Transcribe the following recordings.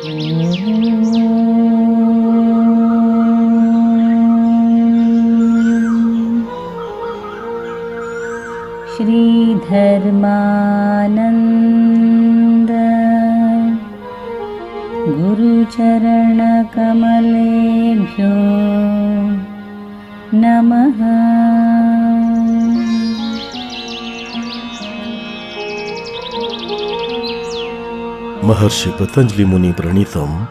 श्रीधर्मानन्द गुरुचरणकमलेभ्यो नमः। महर्षि पतंजलि मुनि प्रणीतम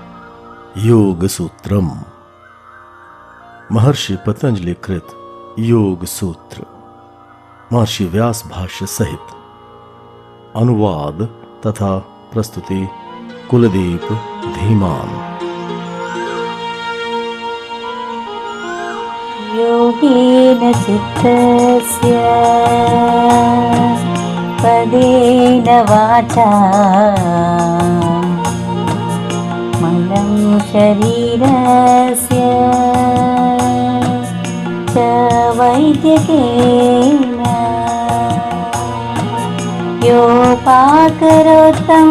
योग सूत्रम। महर्षि पतंजलि कृत योग सूत्र महर्षि व्यास भाष्य सहित अनुवाद तथा प्रस्तुति कुलदीप धीमान। योगेन चित्तस्य पदेन वाचा मलं शरीरस्य च वैद्यकेन योपाकरोत्तं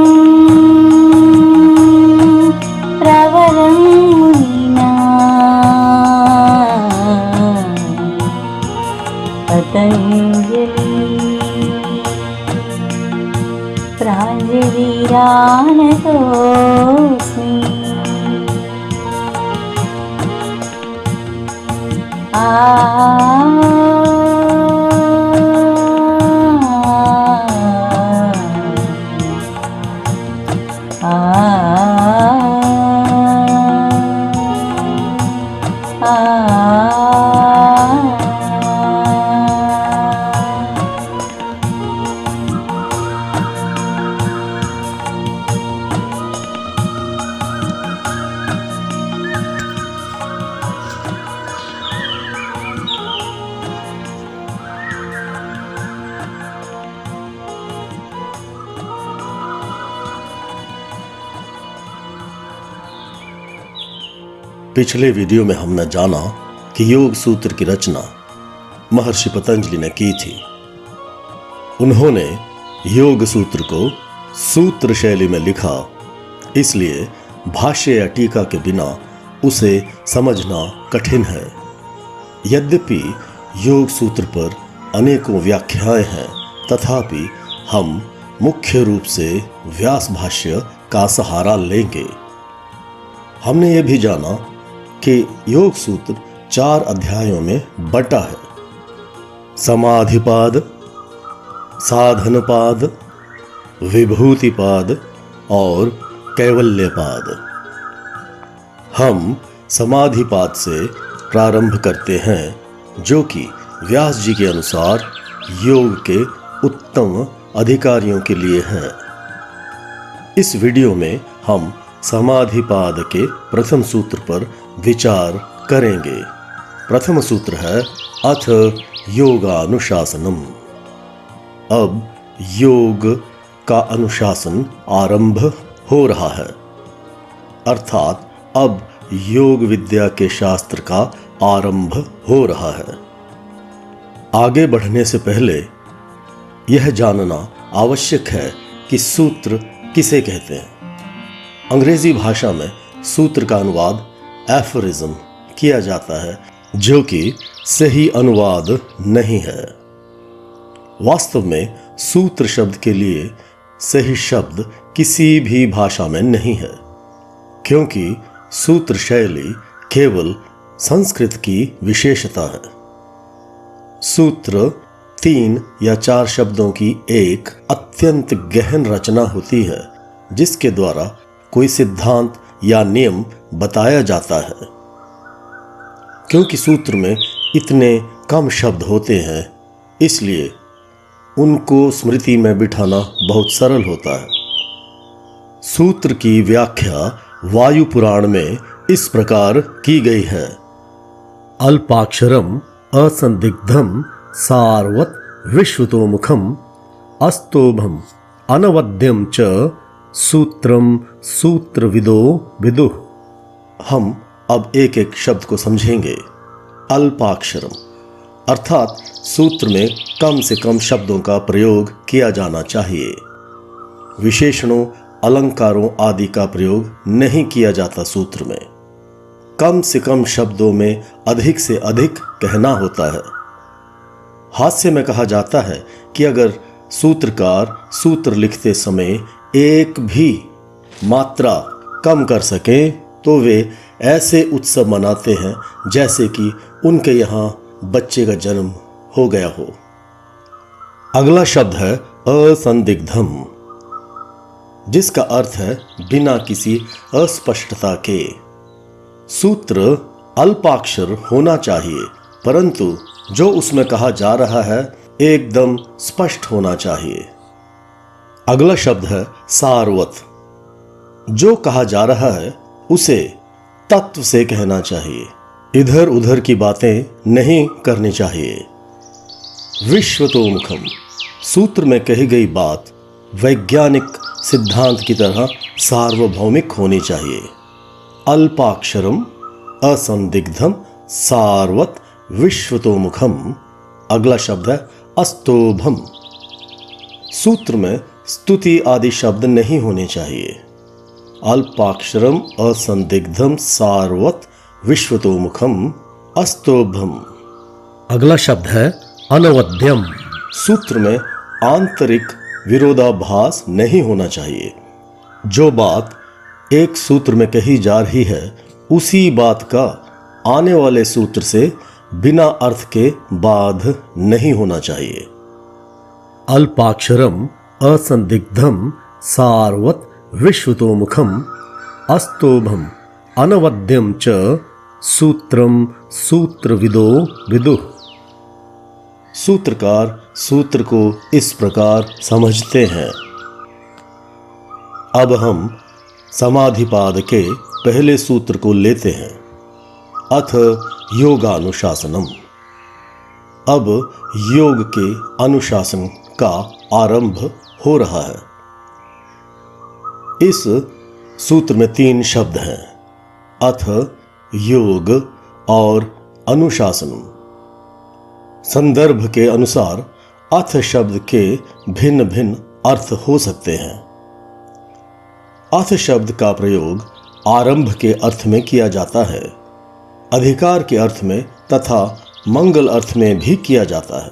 प्रवरं मुनिना पतञ्जलि प्राञ्जलिरानतोऽस्मि। पिछले वीडियो में हमने जाना कि योग सूत्र की रचना महर्षि पतंजलि ने की थी। उन्होंने योग सूत्र को सूत्र शैली में लिखा, इसलिए भाष्य या टीका के बिना उसे समझना कठिन है। यद्यपि योग सूत्र पर अनेकों व्याख्याएं हैं, तथापि हम मुख्य रूप से व्यास भाष्य का सहारा लेंगे। हमने ये भी जाना कि योग सूत्र 4 अध्यायों में बटा है: समाधिपाद, साधनपाद, विभूतिपाद और कैवल्यपाद। हम समाधिपाद से प्रारंभ करते हैं, जो कि व्यास जी के अनुसार योग के उत्तम अधिकारियों के लिए हैं। इस वीडियो में हम समाधिपाद के प्रथम सूत्र पर विचार करेंगे। प्रथम सूत्र है अथ योगानुशासनम। अब योग का अनुशासन आरंभ हो रहा है, अर्थात अब योग विद्या के शास्त्र का आरंभ हो रहा है। आगे बढ़ने से पहले यह जानना आवश्यक है कि सूत्र किसे कहते हैं। अंग्रेजी भाषा में सूत्र का अनुवाद एफोरिज्म किया जाता है, जो कि सही अनुवाद नहीं है। वास्तव में सूत्र शब्द के लिए सही शब्द किसी भी भाषा में नहीं है, क्योंकि सूत्र शैली केवल संस्कृत की विशेषता है। सूत्र 3 या 4 शब्दों की एक अत्यंत गहन रचना होती है, जिसके द्वारा कोई सिद्धांत या नियम बताया जाता है। क्योंकि सूत्र में इतने कम शब्द होते हैं, इसलिए उनको स्मृति में बिठाना बहुत सरल होता है। सूत्र की व्याख्या वायु पुराण में इस प्रकार की गई है: अल्पाक्षरम असंदिग्धम सारवत विश्वतोमुखम अस्तोभम अनवद्यम च सूत्रम सूत्रविदो विदुः। हम अब एक एक शब्द को समझेंगे। अल्पाक्षरम अर्थात सूत्र में कम से कम शब्दों का प्रयोग किया जाना चाहिए। विशेषणों अलंकारों आदि का प्रयोग नहीं किया जाता। सूत्र में कम से कम शब्दों में अधिक से अधिक कहना होता है। हास्य में कहा जाता है कि अगर सूत्रकार सूत्र लिखते समय एक भी मात्रा कम कर सकें तो वे ऐसे उत्सव मनाते हैं जैसे कि उनके यहाँ बच्चे का जन्म हो गया हो। अगला शब्द है असंदिग्धम, जिसका अर्थ है बिना किसी अस्पष्टता के। सूत्र अल्पाक्षर होना चाहिए, परंतु जो उसमें कहा जा रहा है एकदम स्पष्ट होना चाहिए। अगला शब्द है सारवत, जो कहा जा रहा है उसे तत्व से कहना चाहिए, इधर उधर की बातें नहीं करनी चाहिए। विश्वतोमुखम, सूत्र में कही गई बात वैज्ञानिक सिद्धांत की तरह सार्वभौमिक होनी चाहिए। अल्पाक्षरम असंदिग्धम सारवत विश्वतोमुखम। अगला शब्द है अस्तोभम, सूत्र में स्तुति आदि शब्द नहीं होने चाहिए। अल्पाक्षरम असंदिग्धम सारवत विश्वतोमुखम अस्तोभम। अगला शब्द है अनवद्यम, सूत्र में आंतरिक विरोधाभास नहीं होना चाहिए। जो बात एक सूत्र में कही जा रही है उसी बात का आने वाले सूत्र से बिना अर्थ के बाध नहीं होना चाहिए। अल्पाक्षरम असंदिग्धम सारवत विश्वतोमुखम अस्तोभम अनवद्यम च सूत्रम सूत्रविदो विदुः। सूत्रकार सूत्र को इस प्रकार समझते हैं। अब हम समाधिपाद के पहले सूत्र को लेते हैं, अथ योगानुशासनम। अब योग के अनुशासन का आरंभ हो रहा है। इस सूत्र में 3 शब्द हैं, अथ, योग और अनुशासन। संदर्भ के अनुसार अथ शब्द के भिन्न भिन्न अर्थ हो सकते हैं। अथ शब्द का प्रयोग आरंभ के अर्थ में किया जाता है, अधिकार के अर्थ में तथा मंगल अर्थ में भी किया जाता है।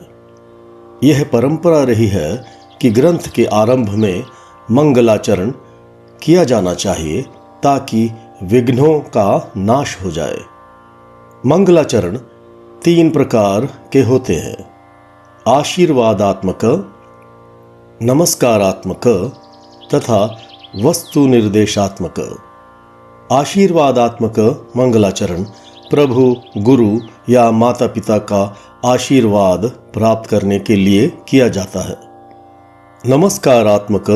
यह परंपरा रही है कि ग्रंथ के आरंभ में मंगलाचरण किया जाना चाहिए ताकि विघ्नों का नाश हो जाए। मंगलाचरण 3 प्रकार के होते हैं, आशीर्वादात्मक, नमस्कारात्मक तथा वस्तु निर्देशात्मक। आशीर्वादात्मक मंगलाचरण प्रभु, गुरु या माता पिता का आशीर्वाद प्राप्त करने के लिए किया जाता है। नमस्कारात्मक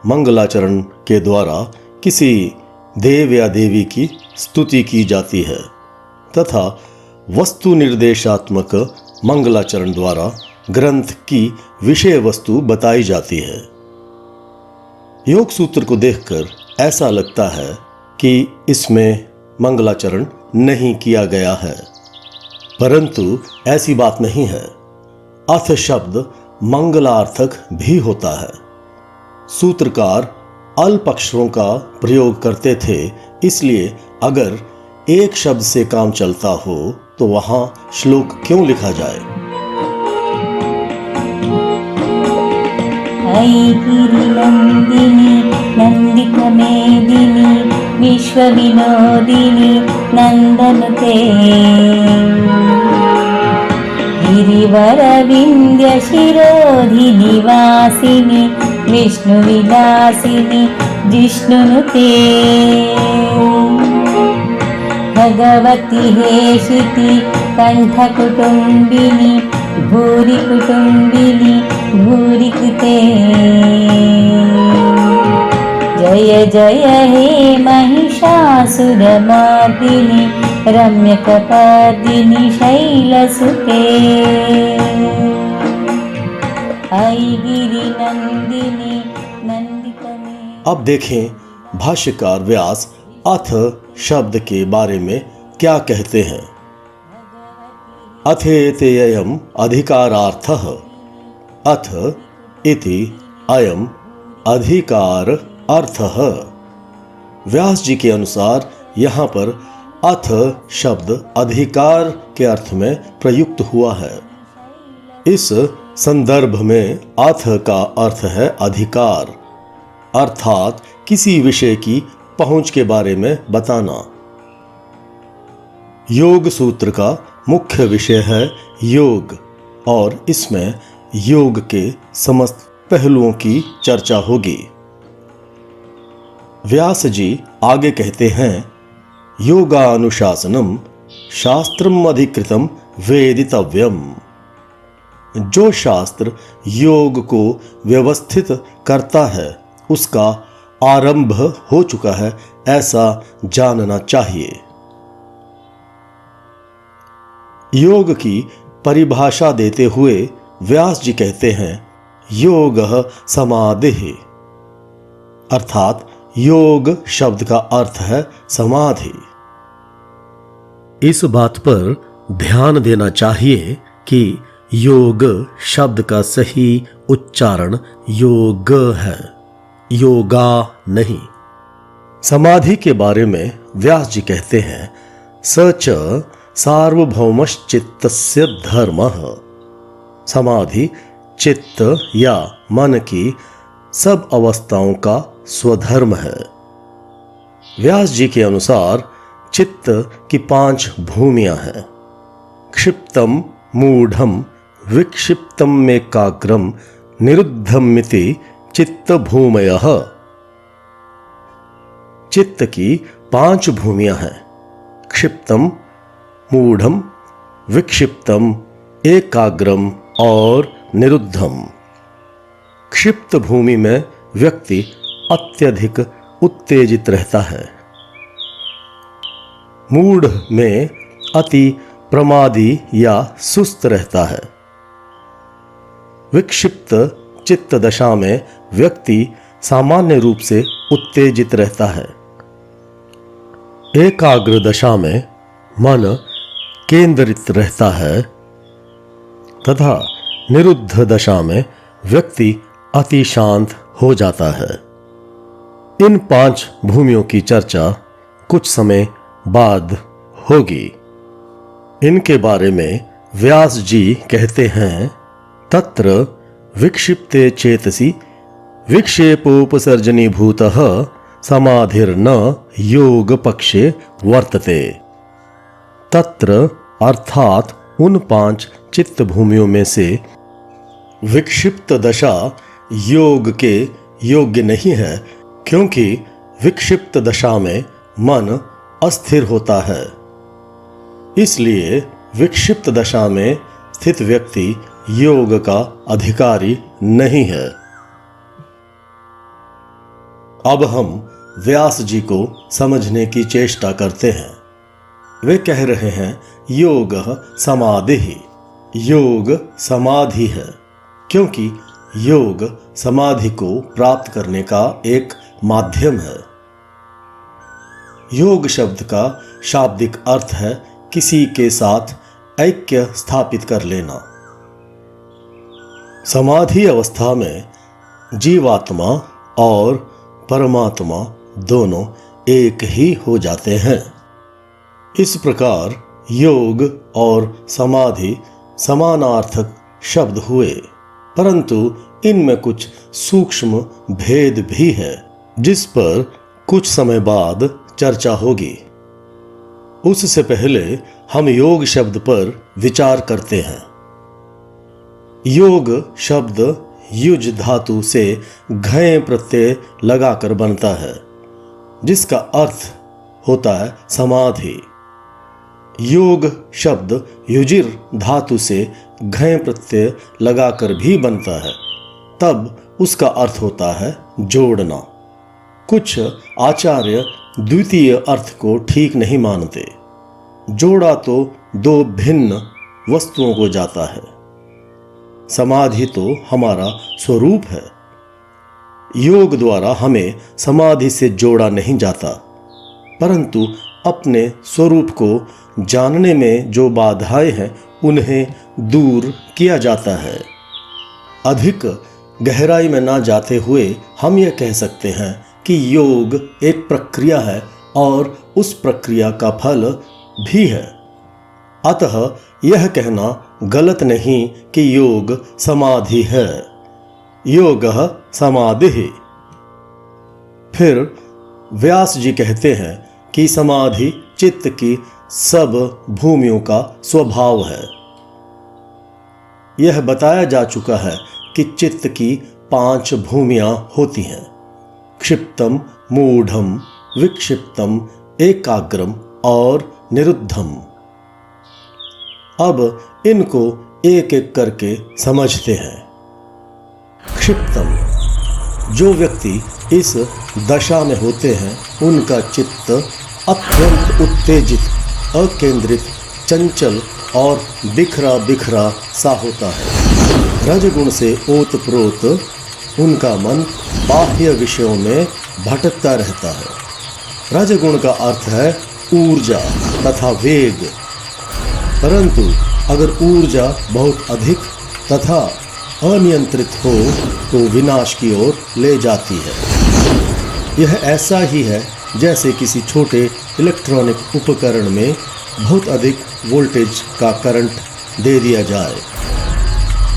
मंगलाचरण के द्वारा किसी देव या देवी की स्तुति की जाती है तथा वस्तु निर्देशात्मक मंगलाचरण द्वारा ग्रंथ की विषय वस्तु बताई जाती है। योग सूत्र को देखकर ऐसा लगता है कि इसमें मंगलाचरण नहीं किया गया है, परंतु ऐसी बात नहीं है। अथ शब्द मंगलार्थक भी होता है। सूत्रकार अल्प अक्षरों का प्रयोग करते थे, इसलिए अगर एक शब्द से काम चलता हो तो वहां श्लोक क्यों लिखा जाए। ऐगिरिनन्दिनी नन्दितमेदिनी विश्वविनोदिनी नन्दनुते गिरिवरविन्द्यशिरोधिनिवासिनि विष्णुविलासिनि जिष्णुनुते भगवति हेशिति कण्ठकुटुम्बिनि भूरि कुटुम्बिनि भूरि कृते जय जय हे महिषासुरमर्दिनि रम्यकपर्दिनि शैलसुते ऐगिरिनन्दिनि नन्दितमे। अब देखें भाष्यकार व्यास अथ शब्द के बारे में क्या कहते हैं। अथेत्ययम् अधिकारार्थः। अथ इति अयम् अधिकार अर्थः। व्यास जी के अनुसार यहाँ पर अथ शब्द अधिकार के अर्थ में प्रयुक्त हुआ है। इस संदर्भ में अथ का अर्थ है अधिकार, अर्थात किसी विषय की पहुंच के बारे में बताना। योग सूत्र का मुख्य विषय है योग और इसमें योग के समस्त पहलुओं की चर्चा होगी। व्यास जी आगे कहते हैं, योगानुशासनम शास्त्रम अधिकृतम वेदितव्यम। जो शास्त्र योग को व्यवस्थित करता है उसका आरंभ हो चुका है, ऐसा जानना चाहिए। योग की परिभाषा देते हुए व्यास जी कहते हैं, योगः समाधिः, अर्थात योग शब्द का अर्थ है समाधि। इस बात पर ध्यान देना चाहिए कि योग शब्द का सही उच्चारण योग है, योगा नहीं। समाधि के बारे में व्यास जी कहते हैं, सच सार्वभौमश्चित्तस्य धर्मः। समाधि चित्त या मन की सब अवस्थाओं का स्वधर्म है। व्यास जी के अनुसार चित्त की 5 भूमियां हैं, क्षिप्तम मूढ़म विक्षिप्तम एकाग्रम निरुद्धमिति चित्त भूमयः। चित्त की 5 भूमियां हैं, क्षिप्तम, मूढ़म, विक्षिप्तम, एकाग्रम और निरुद्धम। क्षिप्त भूमि में व्यक्ति अत्यधिक उत्तेजित रहता है, मूढ़ में अति प्रमादी या सुस्त रहता है, विक्षिप्त चित्त दशा में व्यक्ति सामान्य रूप से उत्तेजित रहता है, एकाग्र दशा में मन केंद्रित रहता है तथा निरुद्ध दशा में व्यक्ति अति शांत हो जाता है। इन 5 भूमियों की चर्चा कुछ समय बाद होगी। इनके बारे में व्यास जी कहते हैं, तत्र विक्षिप्ते चेतसि विक्षेपोपसर्जनी भूतः समाधिर्न योग पक्षे वर्तते। तत्र अर्थात उन 5 चित्त भूमियों में से विक्षिप्त दशा योग के योग्य नहीं है, क्योंकि विक्षिप्त दशा में मन अस्थिर होता है। इसलिए विक्षिप्त दशा में स्थित व्यक्ति योग का अधिकारी नहीं है। अब हम व्यास जी को समझने की चेष्टा करते हैं। वे कह रहे हैं, योगः समाधिः, योग समाधि है, क्योंकि योग समाधि को प्राप्त करने का एक माध्यम है। योग शब्द का शाब्दिक अर्थ है किसी के साथ ऐक्य स्थापित कर लेना। समाधि अवस्था में जीवात्मा और परमात्मा दोनों एक ही हो जाते हैं। इस प्रकार योग और समाधि समानार्थक शब्द हुए, परंतु इनमें कुछ सूक्ष्म भेद भी है, जिस पर कुछ समय बाद चर्चा होगी। उससे पहले हम योग शब्द पर विचार करते हैं। योग शब्द युज धातु से घय प्रत्यय लगाकर बनता है, जिसका अर्थ होता है समाधि। योग शब्द युजिर धातु से घय प्रत्यय लगाकर भी बनता है, तब उसका अर्थ होता है जोड़ना। कुछ आचार्य द्वितीय अर्थ को ठीक नहीं मानते। जोड़ा तो 2 भिन्न वस्तुओं को जाता है। समाधि तो हमारा स्वरूप है। योग द्वारा हमें समाधि से जोड़ा नहीं जाता, परंतु अपने स्वरूप को जानने में जो बाधाएं हैं उन्हें दूर किया जाता है। अधिक गहराई में ना जाते हुए हम यह कह सकते हैं कि योग एक प्रक्रिया है और उस प्रक्रिया का फल भी है। अतः यह कहना गलत नहीं कि योग समाधि है। योगः समाधिः। फिर व्यास जी कहते हैं कि समाधि चित्त की सब भूमियों का स्वभाव है। यह बताया जा चुका है कि चित्त की 5 भूमियां होती हैं: क्षिप्तम, मूढ़म, विक्षिप्तम, एकाग्रम और निरुद्धम। अब इनको एक एक करके समझते हैं। क्षिप्तम, जो व्यक्ति इस दशा में होते हैं उनका चित्त अत्यंत उत्तेजित, अकेंद्रित, चंचल और बिखरा बिखरा सा होता है। रजगुण से ओतप्रोत उनका मन बाह्य विषयों में भटकता रहता है। रजगुण का अर्थ है ऊर्जा तथा वेग, परंतु अगर ऊर्जा बहुत अधिक तथा अनियंत्रित हो तो विनाश की ओर ले जाती है। यह ऐसा ही है जैसे किसी छोटे इलेक्ट्रॉनिक उपकरण में बहुत अधिक वोल्टेज का करंट दे दिया जाए।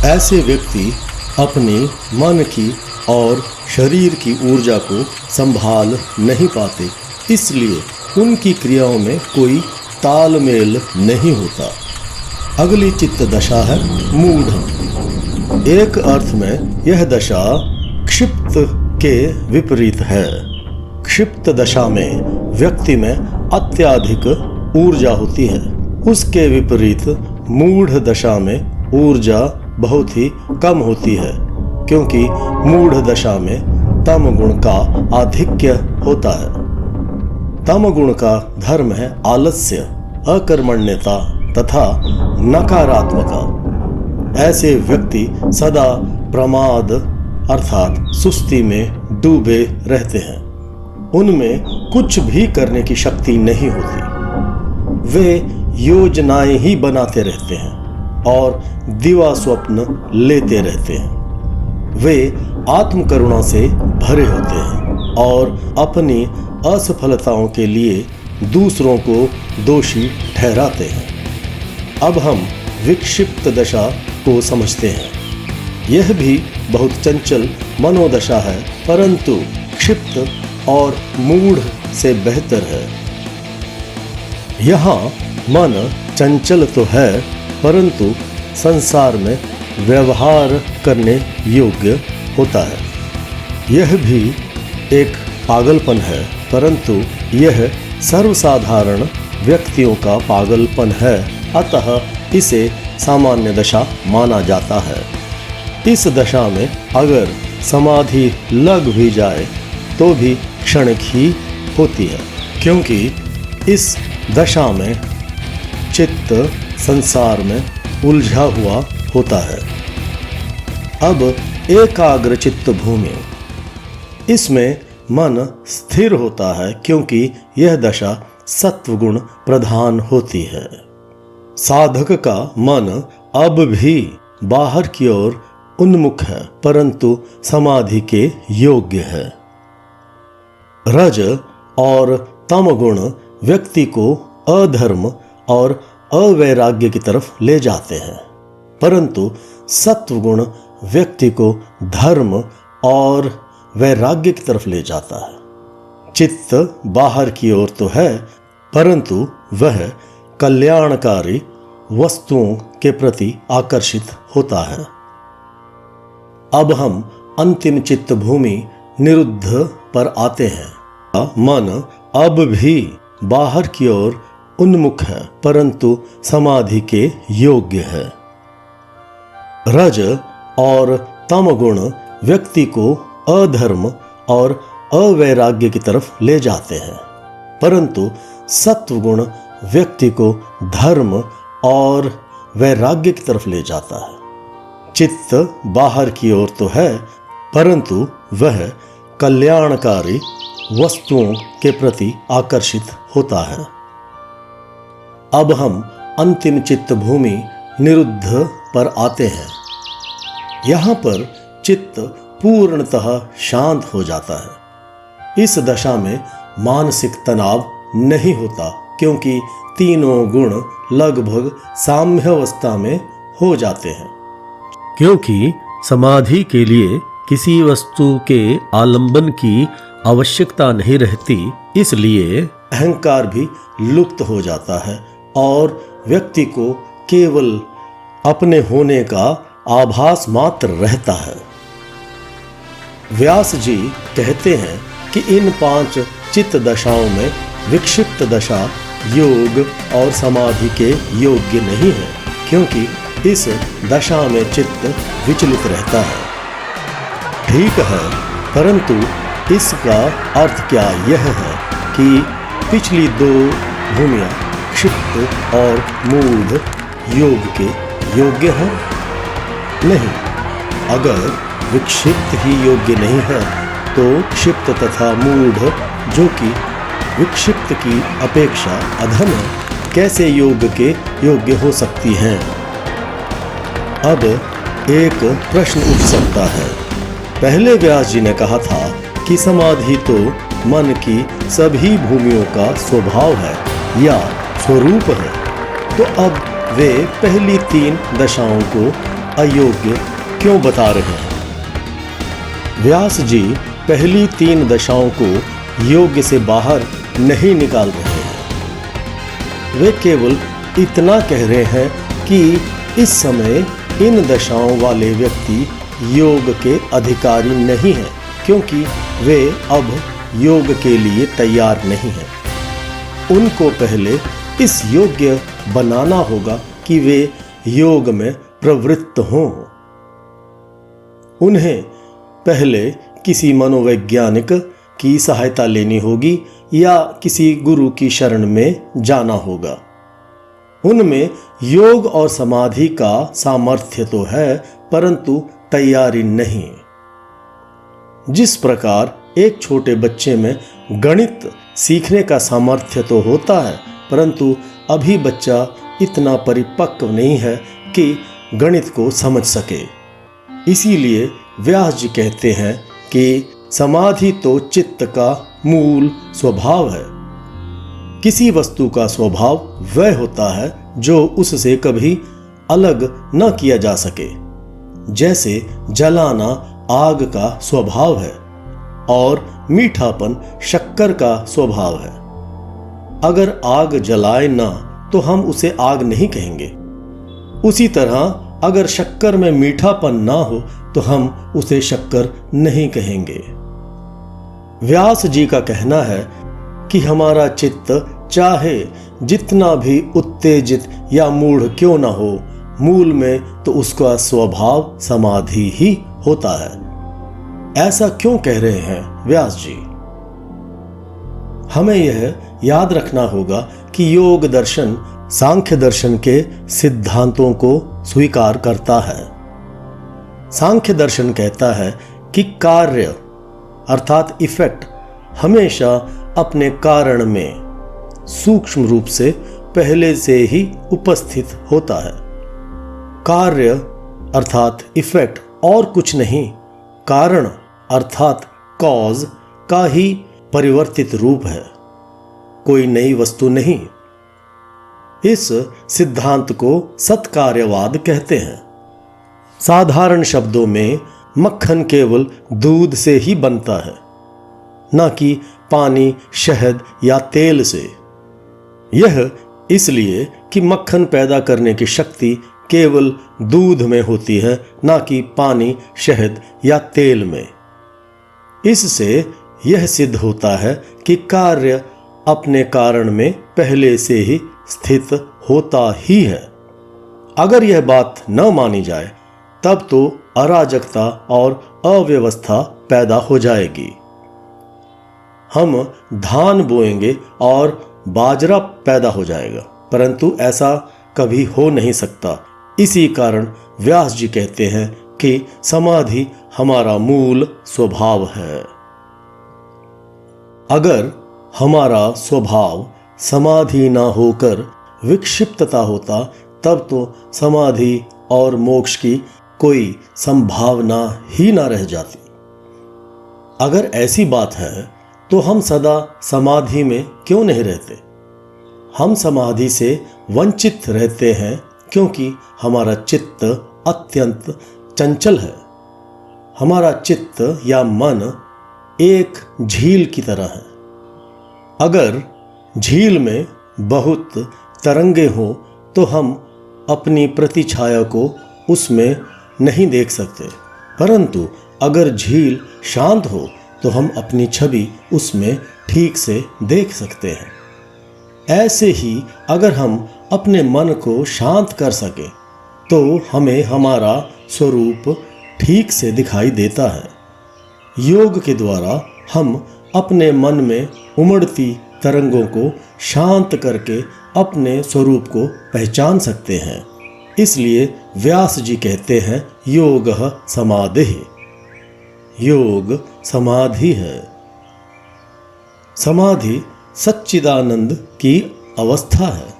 ऐसे व्यक्ति अपने मन की और शरीर की ऊर्जा को संभाल नहीं पाते, इसलिए उनकी क्रियाओं में कोई तालमेल नहीं होता। अगली चित्त दशा है मूढ़। एक अर्थ में यह दशा क्षिप्त के विपरीत है। क्षिप्त दशा में व्यक्ति में अत्यधिक ऊर्जा होती है। उसके विपरीत मूढ़ दशा में ऊर्जा बहुत ही कम होती है, क्योंकि मूढ़ दशा में तम गुण का आधिक्य होता है। तम गुण का धर्म है आलस्य, अकर्मण्यता तथा नकारात्मकता। ऐसे व्यक्ति सदा प्रमाद अर्थात सुस्ती में डूबे रहते हैं। उनमें कुछ भी करने की शक्ति नहीं होती। वे योजनाएं ही बनाते रहते हैं और दिवा स्वप्न लेते रहते हैं। वे आत्मकरुणा से भरे होते हैं और अपनी असफलताओं के लिए दूसरों को दोषी ठहराते हैं। अब हम विक्षिप्त दशा को समझते हैं। यह भी बहुत चंचल मनोदशा है, परंतु क्षिप्त और मूढ़ से बेहतर है। यहाँ मन चंचल तो है, परंतु संसार में व्यवहार करने योग्य होता है। यह भी एक पागलपन है, परंतु यह सर्वसाधारण व्यक्तियों का पागलपन है, अतः इसे सामान्य दशा माना जाता है। इस दशा में अगर समाधि लग भी जाए तो भी क्षणिक ही होती है, क्योंकि इस दशा में चित्त संसार में उलझा हुआ होता है। अब एकाग्र चित्त भूमि, इसमें मन स्थिर होता है, क्योंकि यह दशा सत्वगुण प्रधान होती है। साधक का मन अब भी बाहर की ओर उन्मुख है, परंतु समाधि के योग्य है। रज और तम गुण व्यक्ति को अधर्म और अवैराग्य की तरफ ले जाते हैं, परंतु सत्वगुण व्यक्ति को धर्म और वैराग्य की तरफ ले जाता है। चित्त बाहर की ओर तो है, परंतु वह कल्याणकारी वस्तुओं के प्रति आकर्षित होता है। अब हम अंतिम चित्त भूमि निरुद्ध पर आते हैं। मन अब भी बाहर की ओर उन्मुख है, परंतु समाधि के योग्य है। रज और तम गुण व्यक्ति को अधर्म और अवैराग्य की तरफ ले जाते हैं, परंतु सत्वगुण व्यक्ति को धर्म और वैराग्य की तरफ ले जाता है। चित्त बाहर की ओर तो है, परंतु वह कल्याणकारी वस्तुओं के प्रति आकर्षित होता है। अब हम अंतिम चित्त भूमि निरुद्ध पर आते हैं। यहाँ पर चित्त पूर्णतः शांत हो जाता है। इस दशा में मानसिक तनाव नहीं होता, क्योंकि तीनों गुण लगभग साम्यावस्था में हो जाते हैं। क्योंकि समाधि के लिए किसी वस्तु के आलंबन की आवश्यकता नहीं रहती, इसलिए अहंकार भी लुप्त हो जाता है और व्यक्ति को केवल अपने होने का आभास मात्र रहता है। व्यास जी कहते हैं कि इन 5 चित्त दशाओं में विक्षिप्त दशा योग और समाधि के योग्य नहीं है, क्योंकि इस दशा में चित्त विचलित रहता है। ठीक है, परंतु इसका अर्थ क्या यह है कि पिछली 2 भूमियां क्षिप्त और मूढ़ योग के योग्य हैं? नहीं। अगर विक्षिप्त ही योग्य नहीं है तो क्षिप्त तथा मूढ़, जो कि विक्षिप्त की अपेक्षा अधम है, कैसे योग के योग्य हो सकती हैं? अब एक प्रश्न उठ सकता है। पहले व्यास जी ने कहा था कि समाधि तो मन की सभी भूमियों का स्वभाव है या स्वरूप है, तो अब वे पहली 3 दशाओं को अयोग्य क्यों बता रहे हैं? व्यास जी पहली 3 दशाओं को योग्य से बाहर नहीं निकाल रहे हैं। वे केवल इतना कह रहे हैं कि इस समय इन दशाओं वाले व्यक्ति योग के अधिकारी नहीं हैं, क्योंकि वे अब योग के लिए तैयार नहीं हैं। उनको पहले इस योग्य बनाना होगा कि वे योग में प्रवृत्त हों। उन्हें पहले किसी मनोवैज्ञानिक की सहायता लेनी होगी या किसी गुरु की शरण में जाना होगा। उनमें योग और समाधि का सामर्थ्य तो है, परंतु तैयारी नहीं। जिस प्रकार एक छोटे बच्चे में गणित सीखने का सामर्थ्य तो होता है, परंतु अभी बच्चा इतना परिपक्व नहीं है कि गणित को समझ सके। इसीलिए व्यास जी कहते हैं कि समाधि तो चित्त का मूल स्वभाव है। किसी वस्तु का स्वभाव वह होता है जो उससे कभी अलग न किया जा सके। जैसे जलाना आग का स्वभाव है और मीठापन शक्कर का स्वभाव है। अगर आग जलाए ना तो हम उसे आग नहीं कहेंगे। उसी तरह अगर शक्कर में मीठापन ना हो तो हम उसे शक्कर नहीं कहेंगे। व्यास जी का कहना है कि हमारा चित्त चाहे जितना भी उत्तेजित या मूढ़ क्यों ना हो, मूल में तो उसका स्वभाव समाधि ही होता है। ऐसा क्यों कह रहे हैं व्यास जी? हमें यह याद रखना होगा कि योग दर्शन सांख्य दर्शन के सिद्धांतों को स्वीकार करता है। सांख्य दर्शन कहता है कि कार्य अर्थात इफेक्ट हमेशा अपने कारण में सूक्ष्म रूप से पहले से ही उपस्थित होता है। कार्य अर्थात इफेक्ट और कुछ नहीं, कारण अर्थात कॉज का ही परिवर्तित रूप है, कोई नई वस्तु नहीं। इस सिद्धांत को सत्कार्यवाद कहते हैं। साधारण शब्दों में मक्खन केवल दूध से ही बनता है, न कि पानी, शहद या तेल से। यह इसलिए कि मक्खन पैदा करने की शक्ति केवल दूध में होती है, न कि पानी, शहद या तेल में। इससे यह सिद्ध होता है कि कार्य अपने कारण में पहले से ही स्थित होता ही है। अगर यह बात न मानी जाए तब तो अराजकता और अव्यवस्था पैदा हो जाएगी। हम धान बोएंगे और बाजरा पैदा हो जाएगा, परंतु ऐसा कभी हो नहीं सकता। इसी कारण व्यास जी कहते हैं कि समाधि हमारा मूल स्वभाव है। अगर हमारा स्वभाव समाधि ना होकर विक्षिप्तता होता, तब तो समाधि और मोक्ष की कोई संभावना ही ना रह जाती। अगर ऐसी बात है तो हम सदा समाधि में क्यों नहीं रहते? हम समाधि से वंचित रहते हैं क्योंकि हमारा चित्त अत्यंत चंचल है। हमारा चित्त या मन एक झील की तरह है। अगर झील में बहुत तरंगे हों तो हम अपनी प्रतिछाया को उसमें नहीं देख सकते, परंतु अगर झील शांत हो तो हम अपनी छवि उसमें ठीक से देख सकते हैं। ऐसे ही अगर हम अपने मन को शांत कर सके तो हमें हमारा स्वरूप ठीक से दिखाई देता है। योग के द्वारा हम अपने मन में उमड़ती तरंगों को शांत करके अपने स्वरूप को पहचान सकते हैं। इसलिए व्यास जी कहते हैं योगः समाधिः। योग समाधि है। समाधि सच्चिदानंद की अवस्था है।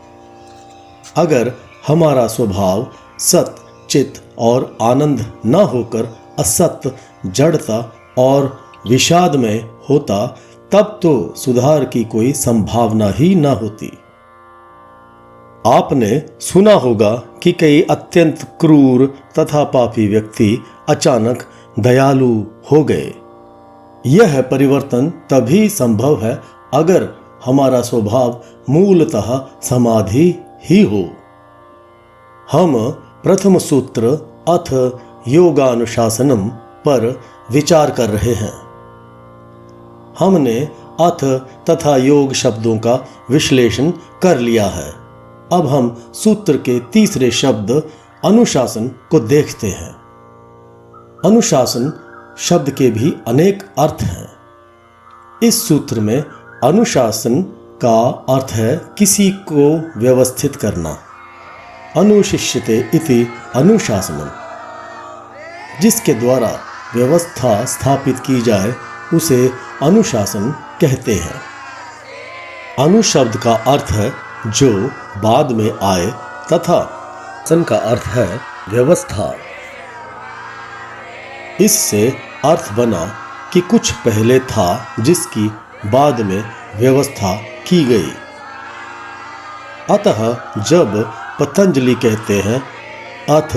अगर हमारा स्वभाव सत, चित और आनंद न होकर असत, जड़ता और विषाद में होता तब तो सुधार की कोई संभावना ही न होती। आपने सुना होगा कि कई अत्यंत क्रूर तथा पापी व्यक्ति अचानक दयालु हो गए। यह परिवर्तन तभी संभव है अगर हमारा स्वभाव मूलतः समाधि ही हो। हम प्रथम सूत्र अथ योगानुशासनम पर विचार कर रहे हैं। हमने अथ तथा योग शब्दों का विश्लेषण कर लिया है। अब हम सूत्र के तीसरे शब्द अनुशासन को देखते हैं। अनुशासन शब्द के भी अनेक अर्थ हैं। इस सूत्र में अनुशासन का अर्थ है किसी को व्यवस्थित करना। अनुशिष्यते इति अनुशासनम। जिसके द्वारा व्यवस्था स्थापित की जाए उसे अनुशासन कहते हैं। अनु शब्द का अर्थ है जो बाद में आए तथा सन का अर्थ है व्यवस्था। इससे अर्थ बना कि कुछ पहले था जिसकी बाद में व्यवस्था की गई। अतः जब पतंजलि कहते हैं अथ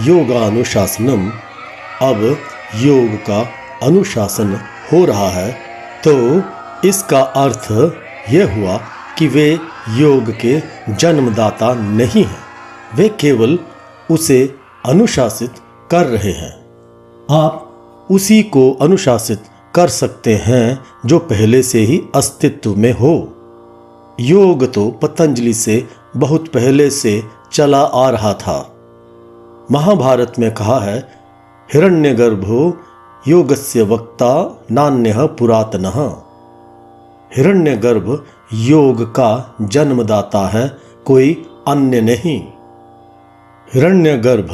योगानुशासनम, अब योग का अनुशासन हो रहा है, तो इसका अर्थ यह हुआ कि वे योग के जन्मदाता नहीं हैं, वे केवल उसे अनुशासित कर रहे हैं। आप उसी को अनुशासित कर सकते हैं जो पहले से ही अस्तित्व में हो। योग तो पतंजलि से बहुत पहले से चला आ रहा था। महाभारत में कहा है हिरण्यगर्भो योगस्य वक्ता नान्यः पुरातनः। हिरण्यगर्भ योग का जन्मदाता है, कोई अन्य नहीं। हिरण्यगर्भ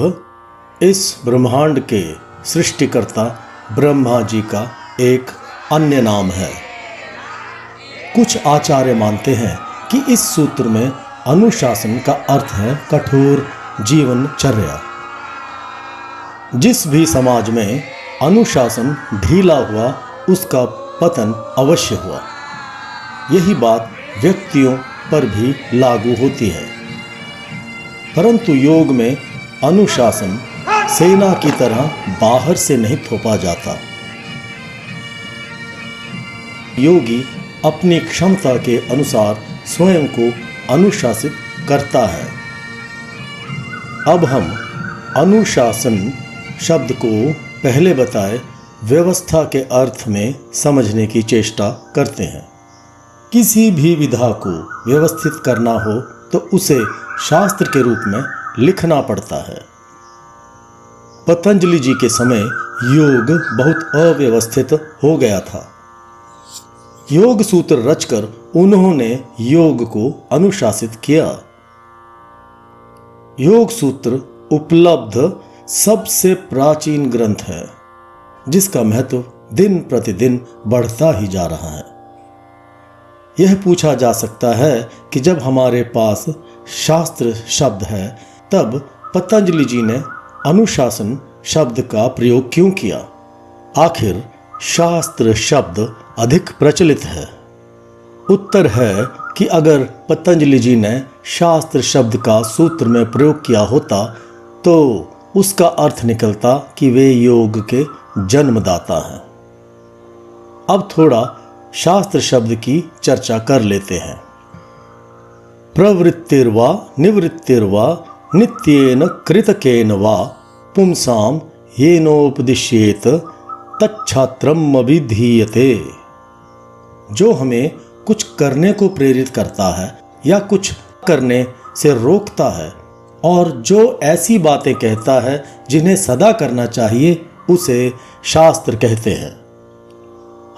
इस ब्रह्मांड के सृष्टिकर्ता ब्रह्मा जी का एक अन्य नाम है। कुछ आचार्य मानते हैं कि इस सूत्र में अनुशासन का अर्थ है कठोर जीवनचर्या। जिस भी समाज में अनुशासन ढीला हुआ उसका पतन अवश्य हुआ। यही बात व्यक्तियों पर भी लागू होती है। परंतु योग में अनुशासन सेना की तरह बाहर से नहीं थोपा जाता। योगी अपनी क्षमता के अनुसार स्वयं को अनुशासित करता है। अब हम अनुशासन शब्द को पहले बताए व्यवस्था के अर्थ में समझने की चेष्टा करते हैं। किसी भी विधा को व्यवस्थित करना हो तो उसे शास्त्र के रूप में लिखना पड़ता है। पतंजलि जी के समय योग बहुत अव्यवस्थित हो गया था। योग सूत्र रचकर उन्होंने योग को अनुशासित किया। योग सूत्र उपलब्ध सबसे प्राचीन ग्रंथ है जिसका महत्व दिन प्रतिदिन बढ़ता ही जा रहा है। यह पूछा जा सकता है कि जब हमारे पास शास्त्र शब्द है तब पतंजलि जी ने अनुशासन शब्द का प्रयोग क्यों किया? आखिर शास्त्र शब्द अधिक प्रचलित है? उत्तर है कि अगर पतंजलि जी ने शास्त्र शब्द का सूत्र में प्रयोग किया होता तो उसका अर्थ निकलता कि वे योग के जन्मदाता हैं। अब थोड़ा शास्त्र शब्द की चर्चा कर लेते हैं। प्रवृत्तिर्वा निवृत्तिर्वा नित्येन कृतकेन वा पुंसाम येनोपदिश्येत तच्छात्रम अभिधीयते। जो हमें कुछ करने को प्रेरित करता है या कुछ करने से रोकता है और जो ऐसी बातें कहता है जिन्हें सदा करना चाहिए, उसे शास्त्र कहते हैं।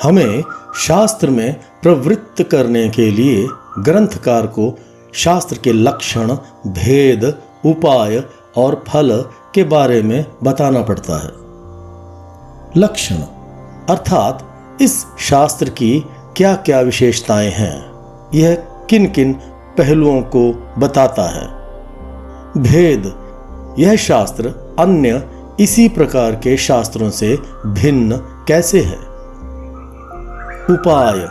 हमें शास्त्र में प्रवृत्त करने के लिए ग्रंथकार को शास्त्र के लक्षण, भेद, उपाय और फल के बारे में बताना पड़ता है। लक्षण अर्थात इस शास्त्र की क्या क्या विशेषताएं हैं, यह किन किन पहलुओं को बताता है। भेद, यह शास्त्र अन्य इसी प्रकार के शास्त्रों से भिन्न कैसे है। उपाय,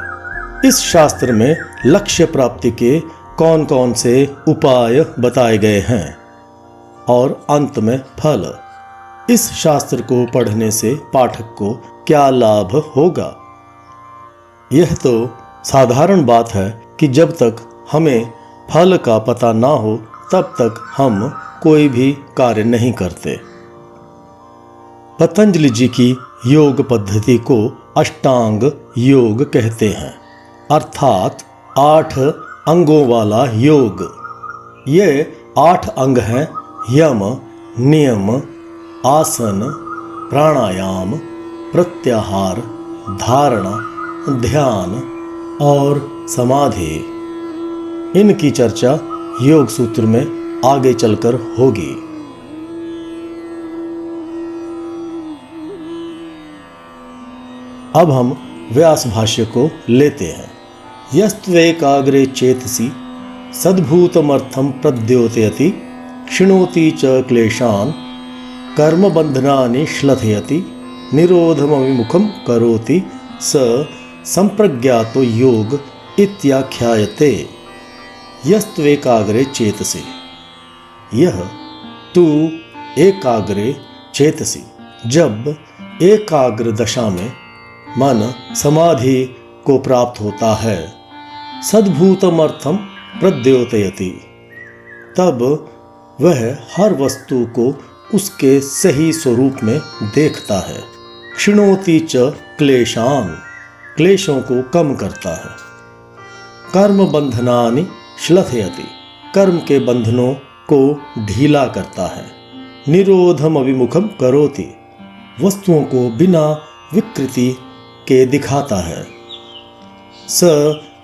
इस शास्त्र में लक्ष्य प्राप्ति के कौन कौन से उपाय बताए गए हैं। और अंत में फल, इस शास्त्र को पढ़ने से पाठक को क्या लाभ होगा। यह तो साधारण बात है कि जब तक हमें फल का पता ना हो तब तक हम कोई भी कार्य नहीं करते। पतंजलि जी की योग पद्धति को अष्टांग योग कहते हैं, अर्थात 8 अंगों वाला योग। ये 8 अंग हैं: यम, नियम, आसन, प्राणायाम, प्रत्याहार, धारणा, ध्यान और समाधि। इनकी चर्चा योग सूत्र में आगे चलकर होगी। अब हम व्यास भाष्य को लेते हैं। यस्त्वेकाग्रे चेतसि सद्भूतमर्थं प्रद्योतयति क्षिणोति च क्लेशान् कर्मबन्धनानि श्लथयति निरोधमविमुखं करोति स संप्रज्ञातो योग इत्याख्यायते। यस्त्वेकाग्रे चेतसि, यह तू एकाग्रे चेतसि, जब एकाग्र दशा में मन समाधि को प्राप्त होता है, सद्भूतमर्थम प्रद्योतयति, तब वह हर वस्तु को उसके सही स्वरूप में देखता है। क्षिणोति च क्लेशान, क्लेशों को कम करता है। कर्म बंधनानि श्लथयति, कर्म के बंधनों को ढीला करता है। निरोधम अभिमुखम करोति, वस्तुओं को बिना विकृति के दिखाता है। स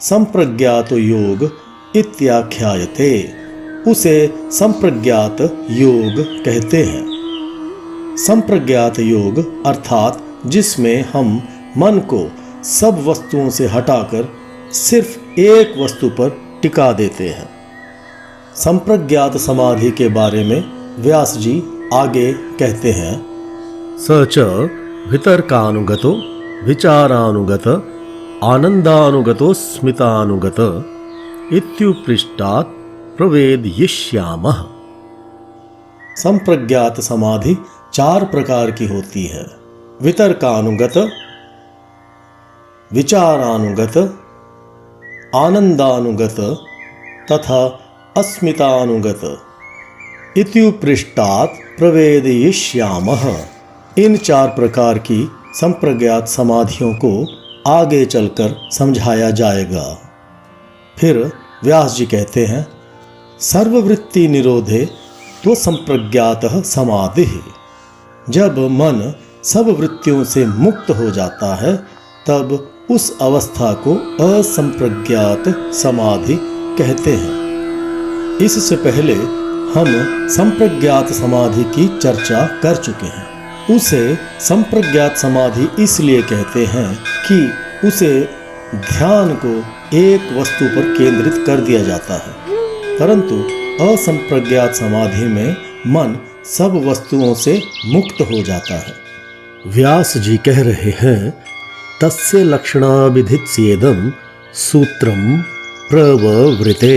संप्रज्ञात योग इत्याख्यायते, उसे संप्रज्ञात योग कहते हैं। संप्रज्ञात योग अर्थात जिसमें हम मन को सब वस्तुओं से हटाकर सिर्फ एक वस्तु पर टिका देते हैं। संप्रज्ञात समाधि के बारे में व्यास जी आगे कहते हैं। स च वितर्कानुगतो विचारानुगत आनंदानुगतो स्मितानुगत इत्युपृष्टात् प्रवेदयिष्यामः। संप्रज्ञात समाधि 4 प्रकार की होती है: वितर्कानुगत, विचारानुगत, आनंदानुगत तथा अस्मितानुगत। इत्युपृष्टात् प्रवेदयिष्यामः। इन 4 प्रकार की संप्रज्ञात समाधियों को आगे चलकर समझाया जाएगा। फिर व्यास जी कहते हैं, सर्ववृत्ति निरोधे तो संप्रज्ञातः समाधिः। जब मन सब वृत्तियों से मुक्त हो जाता है तब उस अवस्था को असंप्रज्ञात समाधि कहते हैं। इससे पहले हम संप्रज्ञात समाधि की चर्चा कर चुके हैं। उसे संप्रज्ञात समाधि इसलिए कहते हैं कि उसे ध्यान को एक वस्तु पर केंद्रित कर दिया जाता है, परंतु असंप्रज्ञात समाधि में मन सब वस्तुओं से मुक्त हो जाता है। व्यास जी कह रहे हैं, तस्य लक्षणाभिधित्स्येदं सूत्रम प्रववृते।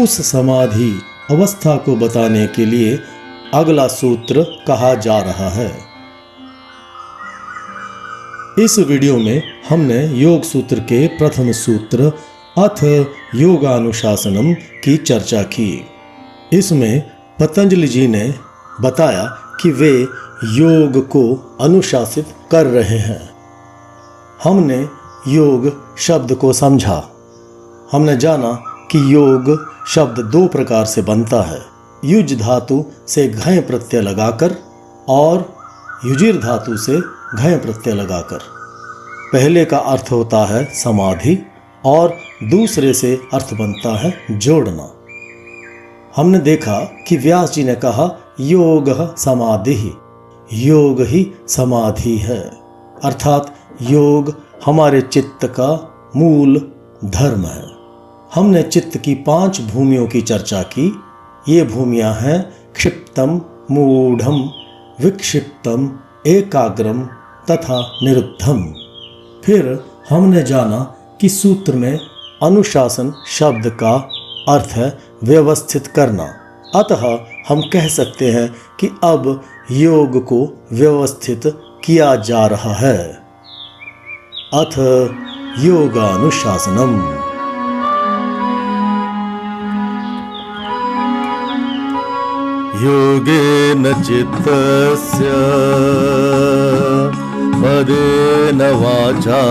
उस समाधि अवस्था को बताने के लिए अगला सूत्र कहा जा रहा है। इस वीडियो में हमने योग सूत्र के प्रथम सूत्र अथ योगानुशासनम की चर्चा की। इसमें पतंजलि जी ने बताया कि वे योग को अनुशासित कर रहे हैं। हमने योग शब्द को समझा। हमने जाना कि योग शब्द दो प्रकार से बनता है, युज धातु से घय प्रत्यय लगाकर और युजिर धातु से घय प्रत्यय लगाकर। पहले का अर्थ होता है समाधि और दूसरे से अर्थ बनता है जोड़ना। हमने देखा कि व्यास जी ने कहा योग समाधि, योग ही समाधि है, अर्थात योग हमारे चित्त का मूल धर्म है। हमने चित्त की 5 भूमियों की चर्चा की। ये भूमियां हैं क्षिप्तम, मूढ़म, विक्षिप्तम, एकाग्रम तथा निरुद्धम। फिर हमने जाना कि सूत्र में अनुशासन शब्द का अर्थ है व्यवस्थित करना। अतः हम कह सकते हैं कि अब योग को व्यवस्थित किया जा रहा है। अथ योगानुशासनम। योगेन चित्तस्य पदेन वाचा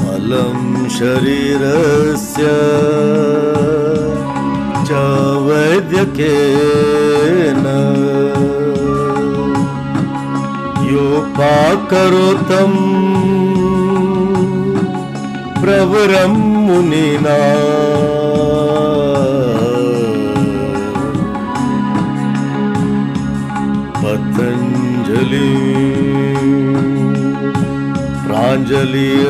अलम शरीरस्य च वैद्यकेन योपाकरोतं प्रवरं मुनिना पतंजलि प्राञ्जलिरानतोऽस्मि।